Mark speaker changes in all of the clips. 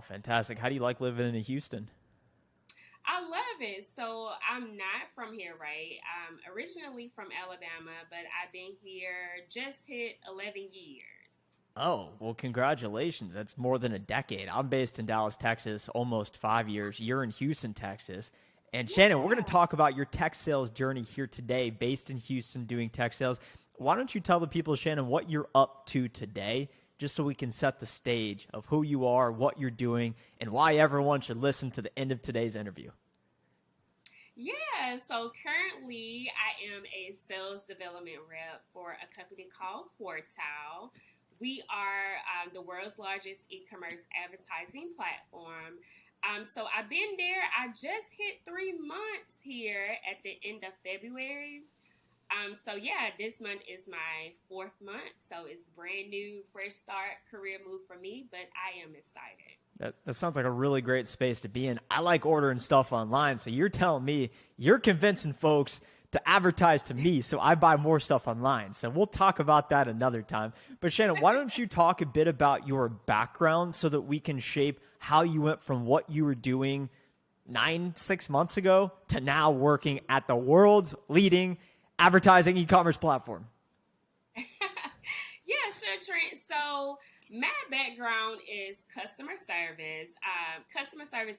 Speaker 1: fantastic. How do you like living in Houston?
Speaker 2: I love it. So I'm not from here, right? I'm originally from Alabama, but I've been here just hit 11 years.
Speaker 1: Oh, well, congratulations. That's more than a decade. I'm based in Dallas, Texas, almost 5 years. You're in Houston, Texas. And Shannon, we're going to
Speaker 2: Yeah.
Speaker 1: talk about your tech sales journey here today, based in Houston doing tech sales. Why don't you tell the people, Shannon, what you're up to today, just so we can set the stage of who you are, what you're doing, and why everyone should listen to the end of today's interview?
Speaker 2: Yeah, so currently I am a sales development rep for a company called Quartile. We are the world's largest e-commerce advertising platform. So I've been there. I just hit 3 months here at the end of February. So yeah, this month is my fourth month. So it's brand new, fresh start, career move for me, but I am excited.
Speaker 1: That sounds like a really great space to be in. I like ordering stuff online. So you're telling me you're convincing folks to advertise to me so I buy more stuff online. So we'll talk about that another time. But Shannon, why don't you talk a bit about your background so that we can shape how you went from what you were doing 6 months ago to now working at the world's leading advertising e-commerce platform?
Speaker 2: Yeah, sure, Trent. So my background is customer service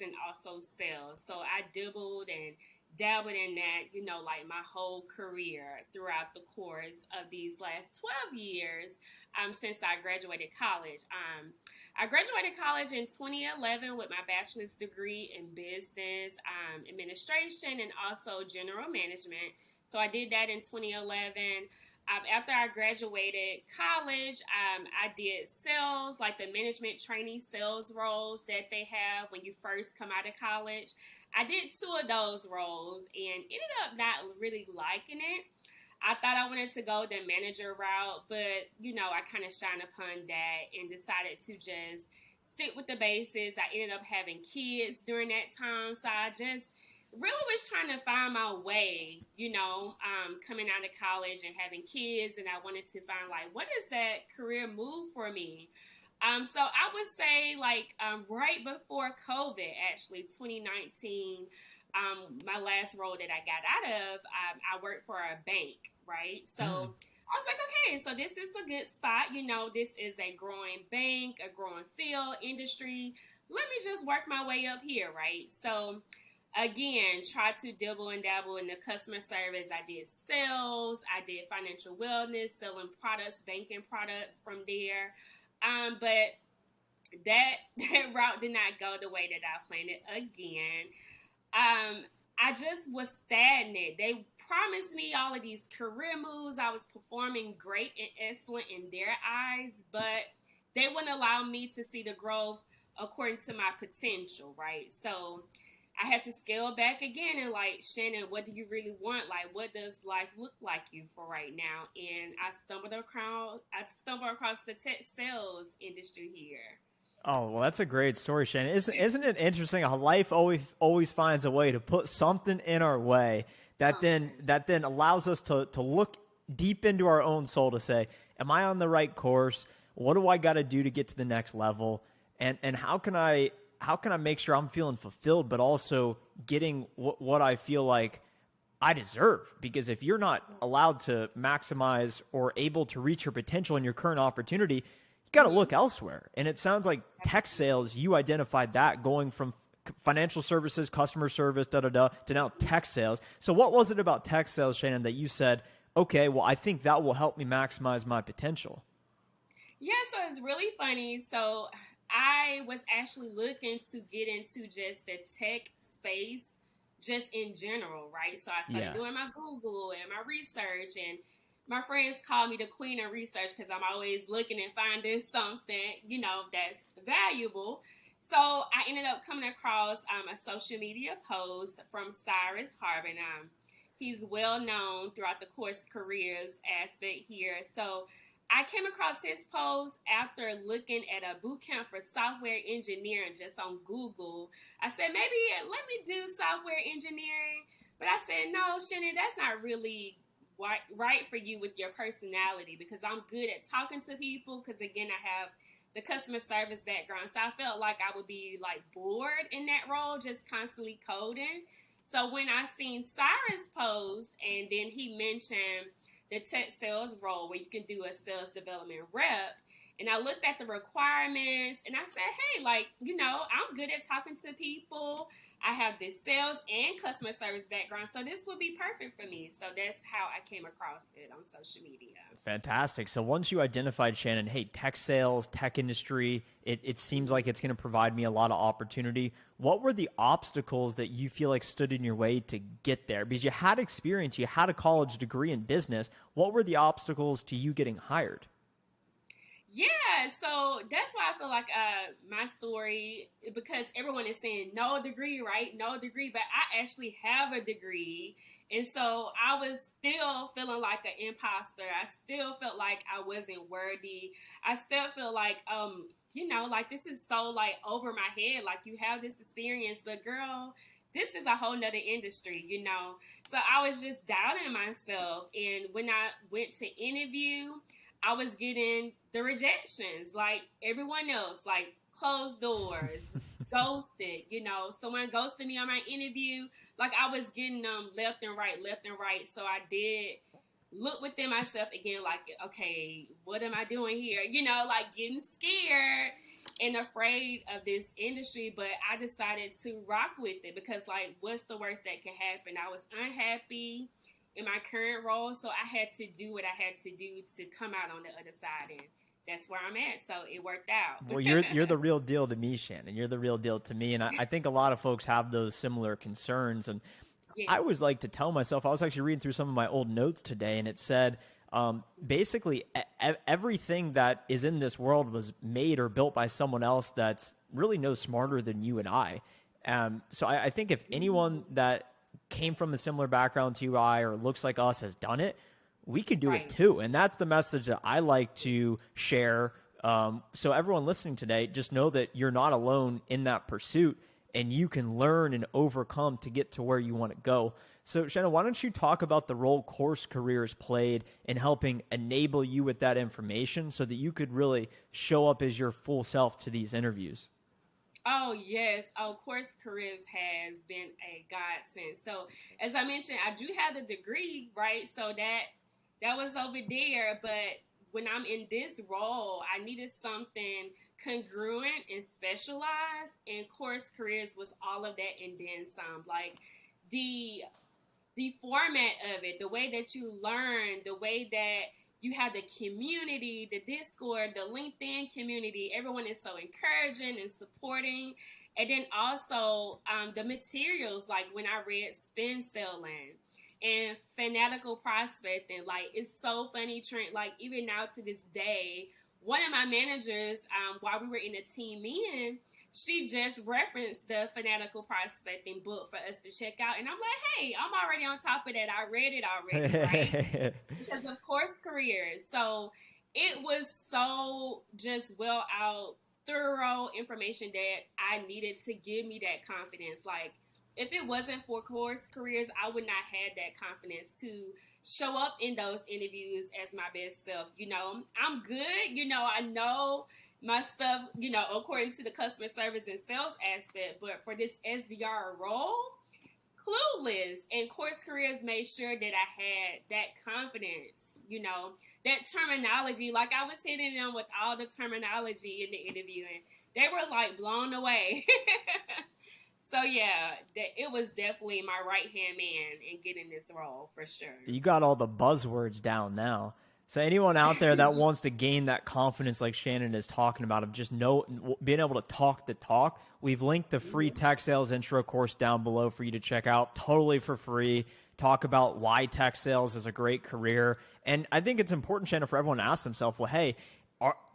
Speaker 2: and also sales. So I dabbled and dabbled in that, like my whole career throughout the course of these last 12 years since I graduated college. I graduated college in 2011 with my bachelor's degree in business administration and also general management. So I did that in 2011. After I graduated college, I did sales, like the management trainee sales roles that they have when you first come out of college. I did two of those roles and ended up not really liking it. I thought I wanted to go the manager route, but I kind of shined upon that and decided to just stick with the basics. I ended up having kids during that time, so I just really was trying to find my way, coming out of college and having kids, and I wanted to find like what is that career move for me. So I would say like right before COVID, actually 2019, my last role that I got out of, I worked for a bank, right? So
Speaker 1: Mm.
Speaker 2: I was like, okay, so this is a good spot. This is a growing bank, a growing field industry. Let me just work my way up here, right? So again, try to dabble and dabble in the customer service. I did sales, I did financial wellness, selling products, banking products from there. But that that route did not go the way that I planned it again. I just was stagnant. They promised me all of these career moves. I was performing great and excellent in their eyes, but they wouldn't allow me to see the growth according to my potential, right? So I had to scale back again and like, Shannon, what do you really want? Like, what does life look like you for right now? And I stumbled across the tech sales industry here.
Speaker 1: Oh, well, that's a great story, Shannon. Isn't it interesting how life always finds a way to put something in our way
Speaker 2: Something.
Speaker 1: that then allows us to look deep into our own soul to say, am I on the right course? What do I got to do to get to the next level? And how can I make sure I'm feeling fulfilled, but also getting what I feel like I deserve? Because if you're not allowed to maximize or able to reach your potential in your current opportunity, you got to
Speaker 2: Mm-hmm.
Speaker 1: look elsewhere. And it sounds like tech sales, you identified that going from financial services, customer service, da da da, to now tech sales. So what was it about tech sales, Shannon, that you said, okay, well, I think that will help me maximize my potential?
Speaker 2: Yeah, so it's really funny. So I was actually looking to get into just the tech space, just in general, right? So I started
Speaker 1: Yeah.
Speaker 2: doing my Google and my research, and my friends call me the queen of research because I'm always looking and finding something, that's valuable. So I ended up coming across a social media post from Cyrus Harbin. He's well known throughout the course careers aspect here. So I came across his post after looking at a boot camp for software engineering just on Google. I said, maybe let me do software engineering. But I said, no, Shannon, that's not really right for you with your personality because I'm good at talking to people because, again, I have the customer service background. So I felt like I would be like bored in that role, just constantly coding. So when I seen Cyrus post and then he mentioned the tech sales role where you can do a sales development rep, and I looked at the requirements and I said, hey, like, I'm good at talking to people. I have this sales and customer service background, so this would be perfect for me. So that's how I came across it on social media.
Speaker 1: Fantastic. So once you identified, Shannon, hey, tech sales, tech industry, it seems like it's going to provide me a lot of opportunity. What were the obstacles that you feel like stood in your way to get there? Because you had experience, you had a college degree in business. What were the obstacles to you getting hired?
Speaker 2: Yeah, so that's why I feel like my story, because everyone is saying no degree, right? No degree, but I actually have a degree. And so I was still feeling like an imposter. I still felt like I wasn't worthy. I still feel like, like this is so like over my head. Like you have this experience, but girl, this is a whole nother industry, So I was just doubting myself. And when I went to interview, I was getting the rejections like everyone else, like closed doors, ghosted, someone ghosted me on my interview. Like I was getting them left and right. So I did look within myself again, like, okay, what am I doing here? Like getting scared and afraid of this industry. But I decided to rock with it because like, what's the worst that can happen? I was unhappy in my current role, so I had to do what I had to do to come out on the other side, and that's where I'm at. So it worked out.
Speaker 1: Well, you're the real deal to me, Shannon. You're the real deal to me, and I think a lot of folks have those similar concerns. And yeah. I always like to tell myself, I was actually reading through some of my old notes today, and it said basically everything that is in this world was made or built by someone else that's really no smarter than you and I. So I think if anyone that came from a similar background to you or looks like us has done it, we could do it too. And that's the message that I like to share. So everyone listening today, just know that you're not alone in that pursuit and you can learn and overcome to get to where you want to go. So Shannon, why don't you talk about the role CourseCareers played in helping enable you with that information so that you could really show up as your full self to these interviews?
Speaker 2: Oh, yes. CourseCareers has been a godsend. So, as I mentioned, I do have the degree, right? So that was over there. But when I'm in this role, I needed something congruent and specialized. And CourseCareers was all of that and then some. Like the format of it, the way that you learn, the way that you have the community, the Discord, the LinkedIn community. Everyone is so encouraging and supporting. And then also the materials, like when I read Spin Selling and Fanatical Prospecting, like it's so funny, Trent. Like even now to this day, one of my managers, while we were in a team meeting, she just referenced the Fanatical Prospecting book for us to check out. And I'm like, hey, I'm already on top of that. I read it already, right? Because of CourseCareers. So it was so just well out, thorough information that I needed to give me that confidence. Like if it wasn't for CourseCareers, I would not have that confidence to show up in those interviews as my best self. I'm good. I know my stuff, according to the customer service and sales aspect, but for this SDR role, clueless. And CourseCareers made sure that I had that confidence, that terminology. Like I was hitting them with all the terminology in the interview, and they were like blown away. So yeah, it was definitely my right-hand man in getting this role for sure.
Speaker 1: You got all the buzzwords down now. So anyone out there that wants to gain that confidence like Shannon is talking about of just being able to talk the talk, we've linked the free tech sales intro course down below for you to check out totally for free. Talk about why tech sales is a great career. And I think it's important, Shannon, for everyone to ask themselves, well, hey,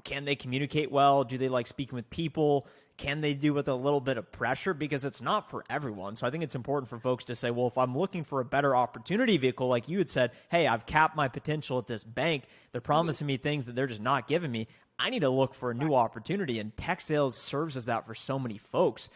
Speaker 1: can they communicate well? Do they like speaking with people? Can they do with a little bit of pressure? Because it's not for everyone. So I think it's important for folks to say, well, if I'm looking for a better opportunity vehicle, like you had said, hey, I've capped my potential at this bank. They're promising me things that they're just not giving me. I need to look for a new opportunity. And tech sales serves as that for so many folks.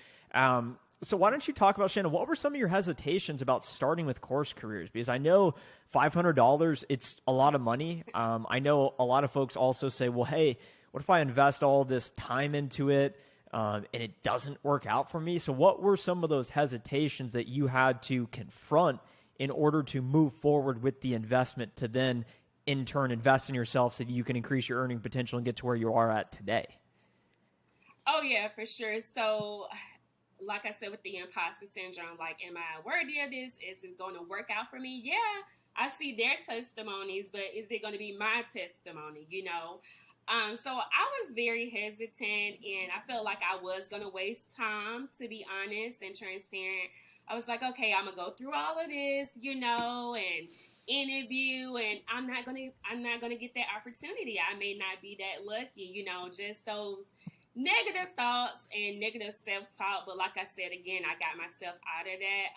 Speaker 1: So why don't you talk about, Shannon, what were some of your hesitations about starting with CourseCareers? Because I know $500, it's a lot of money. I know a lot of folks also say, well, hey, what if I invest all this time into it and it doesn't work out for me? So what were some of those hesitations that you had to confront in order to move forward with the investment to then in turn invest in yourself so that you can increase your earning potential and get to where you are at today?
Speaker 2: Oh yeah, for sure. So like I said, with the imposter syndrome, like, am I worthy of this? Is it going to work out for me? Yeah, I see their testimonies, but is it going to be my testimony, So I was very hesitant, and I felt like I was going to waste time, to be honest and transparent. I was like, okay, I'm going to go through all of this, and interview, and I'm not going to get that opportunity. I may not be that lucky, just those negative thoughts and negative self-talk. But like I said, again, I got myself out of that.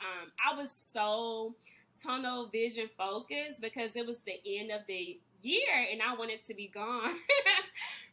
Speaker 2: I was so tunnel vision focused because it was the end of the year and I wanted to be gone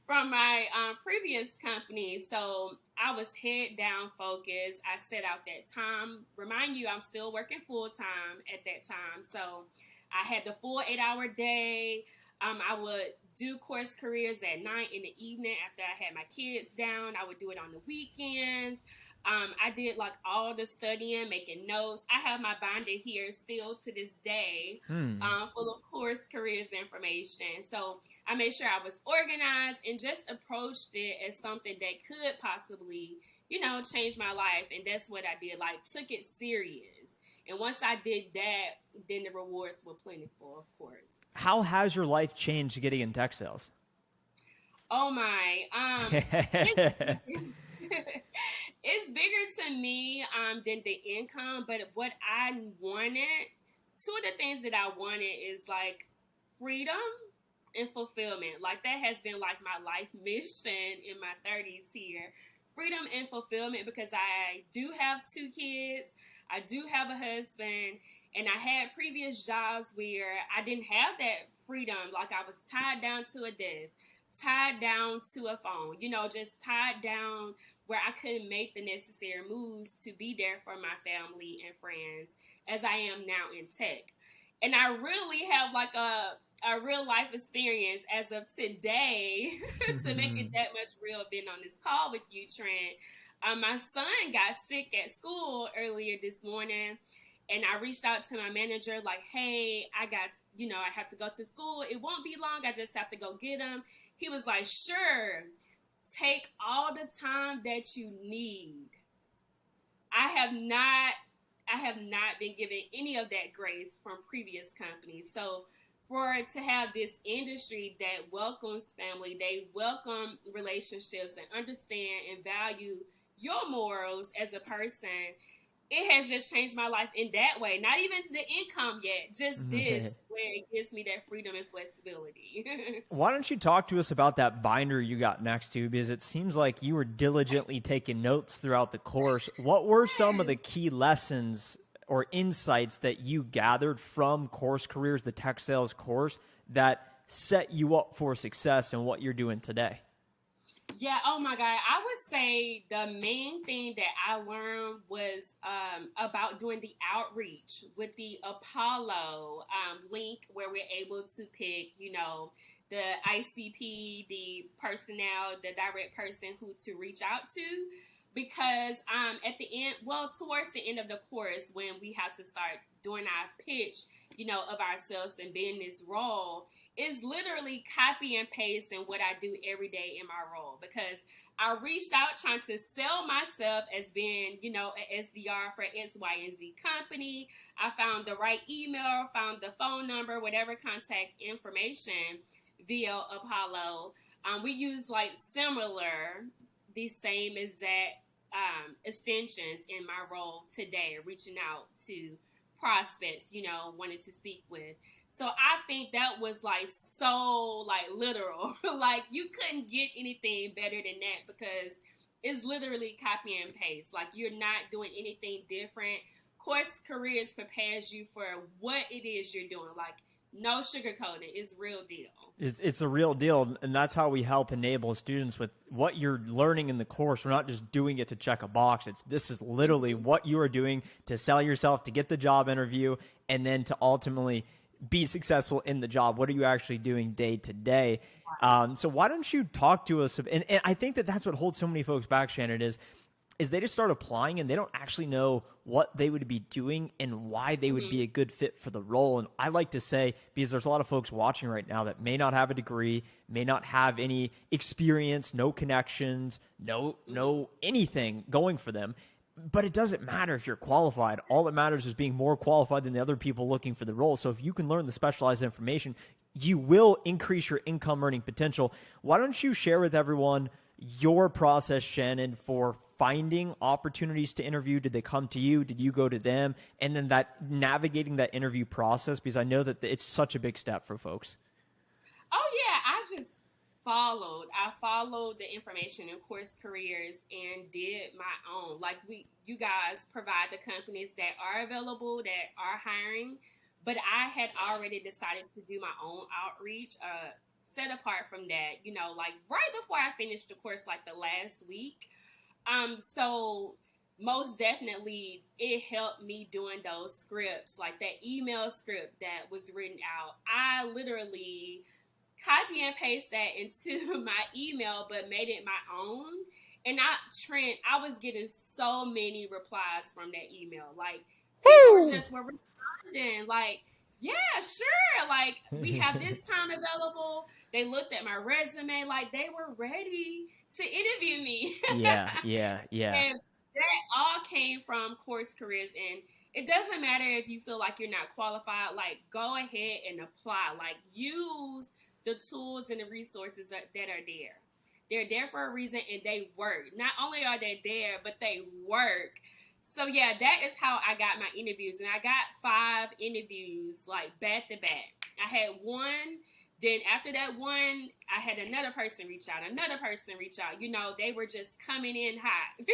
Speaker 2: from my previous company. So I was head down focused. I set out that time. Remind you, I'm still working full time at that time. So I had the full 8-hour day. I would do CourseCareers at night in the evening after I had my kids down. I would do it on the weekends. I did like all the studying, making notes. I have my binder here still to this day, full of CourseCareers information. So I made sure I was organized and just approached it as something that could possibly, change my life. And that's what I did, like took it serious. And once I did that, then the rewards were plentiful, of course.
Speaker 1: How has your life changed getting in tech sales?
Speaker 2: Oh my, it's bigger to me than the income, but what I wanted, two of the things that I wanted is like freedom and fulfillment. Like that has been like my life mission in my 30s here. Freedom and fulfillment, because I do have 2 kids, I do have a husband, and I had previous jobs where I didn't have that freedom. Like I was tied down to a desk, tied down to a phone, just tied down where I couldn't make the necessary moves to be there for my family and friends as I am now in tech. And I really have like a real life experience as of today to make it that much real being on this call with you, Trent. My son got sick at school earlier this morning, and I reached out to my manager like, hey, I have to go to school. It won't be long. I just have to go get him. He was like, sure, take all the time that you need. I have not been given any of that grace from previous companies. So for it to have this industry that welcomes family, they welcome relationships and understand and value your morals as a person, it has just changed my life in that way. Not even the income yet, just this, where it gives me that freedom and flexibility.
Speaker 1: Why don't you talk to us about that binder you got next to? Because it seems like you were diligently taking notes throughout the course. What were some of the key lessons or insights that you gathered from CourseCareers, the tech sales course, that set you up for success in what you're doing today?
Speaker 2: Yeah, oh my God. I would say the main thing that I learned was about doing the outreach with the Apollo link, where we're able to pick, the ICP, the personnel, the direct person who to reach out to. Because at the end, towards the end of the course, when we have to start doing our pitch, of ourselves and being this role, is literally copy and paste in what I do every day in my role. Because I reached out trying to sell myself as being, an SDR for X, Y, and Z company. I found the right email, found the phone number, whatever contact information via Apollo. We use like the same exact extensions in my role today, reaching out to prospects, wanted to speak with. So I think that was like so like literal. Like you couldn't get anything better than that, because it's literally copy and paste. Like you're not doing anything different. CourseCareers prepares you for what it is you're doing. Like no sugarcoating. It's real deal.
Speaker 1: It's a real deal, and that's how we help enable students with what you're learning in the course. We're not just doing it to check a box. This is literally what you are doing to sell yourself, to get the job interview, and then to ultimately be successful in the job? What are you actually doing day to day? So why don't you talk to us? And I think that that's what holds so many folks back, Shannon, is they just start applying and they don't actually know what they would be doing and why they would be a good fit for the role. And I like to say, because there's a lot of folks watching right now that may not have a degree, may not have any experience, no connections, no anything going for them. But it doesn't matter if you're qualified. All that matters is being more qualified than the other people looking for the role. So if you can learn the specialized information, you will increase your income earning potential. Why don't you share with everyone your process, Shannon, for finding opportunities to interview? Did they come to you? Did you go to them? And then that navigating that interview process, because I know that it's such a big step for folks.
Speaker 2: Oh yeah, I followed the information in Course Careers and did my own. Like you guys provide the companies that are available, that are hiring, but I had already decided to do my own outreach, set apart from that, like right before I finished the course, like the last week. So most definitely it helped me doing those scripts, like that email script that was written out. I literally copy and paste that into my email, but made it my own. And I was getting so many replies from that email. Like, people just were responding, like, yeah, sure. Like, we have this time available. They looked at my resume, like they were ready to interview me.
Speaker 1: Yeah.
Speaker 2: And that all came from Course Careers. And it doesn't matter if you feel like you're not qualified, like go ahead and apply. Like use the tools and the resources that are there. They're there for a reason and they work. Not only are they there, but they work. So yeah, that is how I got my interviews. And I got 5 interviews like back to back. I had one, then after that one, I had another person reach out. They were just coming in hot.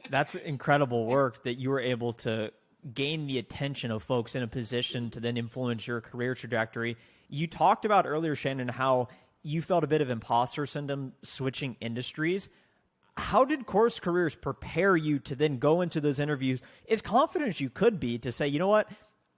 Speaker 1: That's incredible work that you were able to gain the attention of folks in a position to then influence your career trajectory. You talked about earlier, Shannon, how you felt a bit of imposter syndrome switching industries. How did Course Careers prepare you to then go into those interviews as confident as you could be to say, you know what,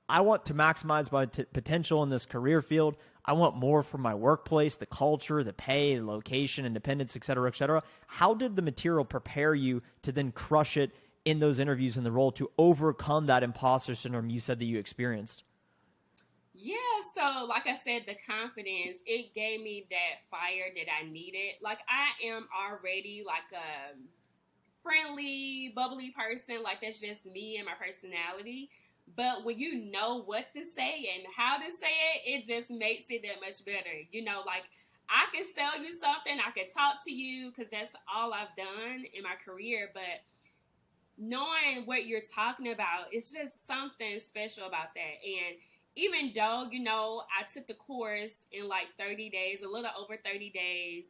Speaker 1: I want to maximize my potential in this career field. I want more from my workplace, the culture, the pay, the location, independence, et cetera, et cetera. How did the material prepare you to then crush it in those interviews in the role to overcome that imposter syndrome you said that you experienced?
Speaker 2: Yeah, so like I said, the confidence, it gave me that fire that I needed. Like I am already like a friendly, bubbly person. Like that's just me and my personality. But when you know what to say and how to say it, it just makes it that much better. Like I can sell you something, I can talk to you because that's all I've done in my career. But knowing what you're talking about, it's just something special about that. And even though, I took the course in like 30 days, a little over 30 days,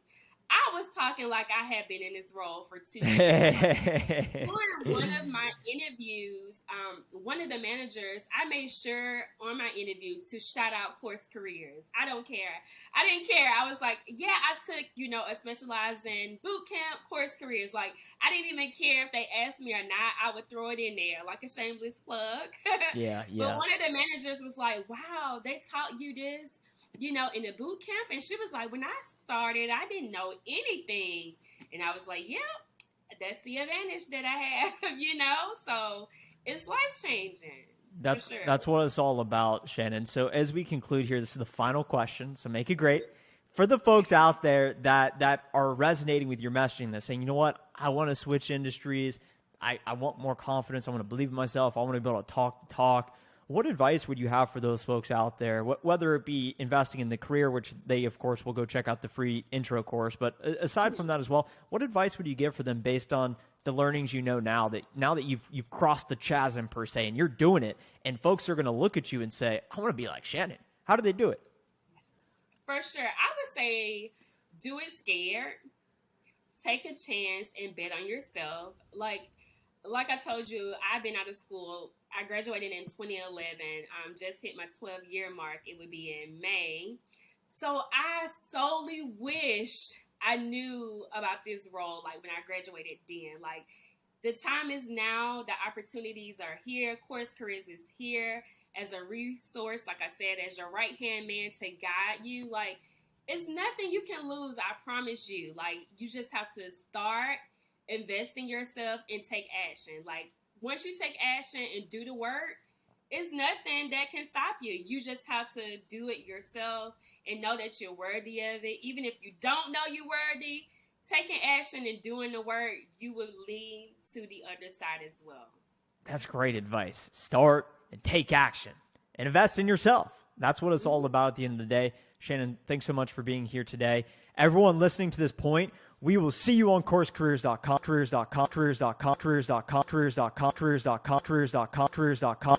Speaker 2: I was talking like I had been in this role for 2 years. During one of my interviews, one of the managers, I made sure on my interview to shout out Course Careers. I didn't care. I was like, yeah, I took, a specialized in boot camp, Course Careers. Like, I didn't even care if they asked me or not. I would throw it in there like a shameless plug.
Speaker 1: Yeah.
Speaker 2: But one of the managers was like, wow, they taught you this, in the boot camp. And she was like, when I started, I didn't know anything. And I was like, yeah, that's the advantage that I have, so it's life-changing.
Speaker 1: That's what it's all about, Shannon. So as we conclude here, this is the final question, so make it great. For the folks out there that are resonating with your messaging, that's saying, you know what, I want to switch industries, I want more confidence, I want to believe in myself, I want to be able to talk the talk. What advice would you have for those folks out there, whether it be investing in the career, which they, of course, will go check out the free intro course, but aside from that as well, what advice would you give for them based on the learnings now that you've crossed the chasm, per se, and you're doing it, and folks are going to look at you and say, I want to be like Shannon. How do they do it?
Speaker 2: For sure. I would say do it scared. Take a chance and bet on yourself. Like I told you, I've been out of school. I graduated in 2011. Just hit my 12-year mark. It would be in May. So I solely wish I knew about this role, like when I graduated then. Like the time is now. The opportunities are here. Course Careers is here. as a resource, like I said, as your right-hand man to guide you, like, it's nothing you can lose, I promise you. Like, you just have to start, invest in yourself, and take action. Like, once you take action and do the work, it's nothing that can stop you. You just have to do it yourself and know that you're worthy of it. Even if you don't know you're worthy, taking action and doing the work, you will lead to the other side as well.
Speaker 1: That's great advice. Start and take action and invest in yourself. That's what it's all about at the end of the day. Shannon, thanks so much for being here today. Everyone listening to this point, we will see you on CourseCareers.com, careers.com, careers.com, careers.com, careers.com, careers.com, careers.com, careers.com, careers.com.